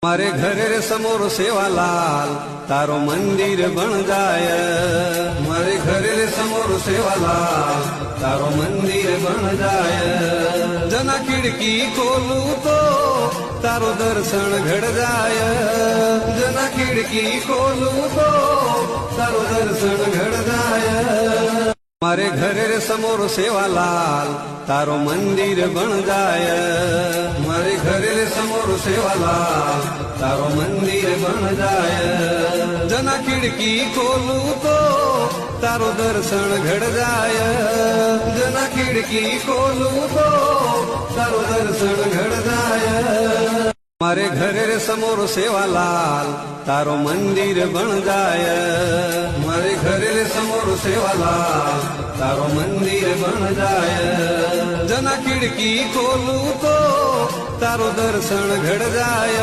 मारे घरे रे समोर सेवालाल तारो मंदिर बन जाय। मारे घरे रे समोर सेवालाल तारो मंदिर बन जाय। जना खिड़की खोलू तो तारो दर्शन घड़ जाय। जना खिड़की खोलू तो तारो दर्शन घड़ जाय। मारे घरे रे समोर सेवालाल तारो मंदिर बन जाय। मारे घरे रे समोर सेवालाल तारो मंदिर बन जाय। जना खिड़की खोलू तो तारो दर्शन घड़ जाय। जना खिड़की खोलू तो तारो दर्शन घड़ जाय। मारे घरे रे समोर सेवालाल तारो मंदिर बन जाय। मारे घरे रे समोर सेवालाल तारो मंदिर बन जाय। जना खिड़की खोलू तो तारो दर्शन घड़ जाय।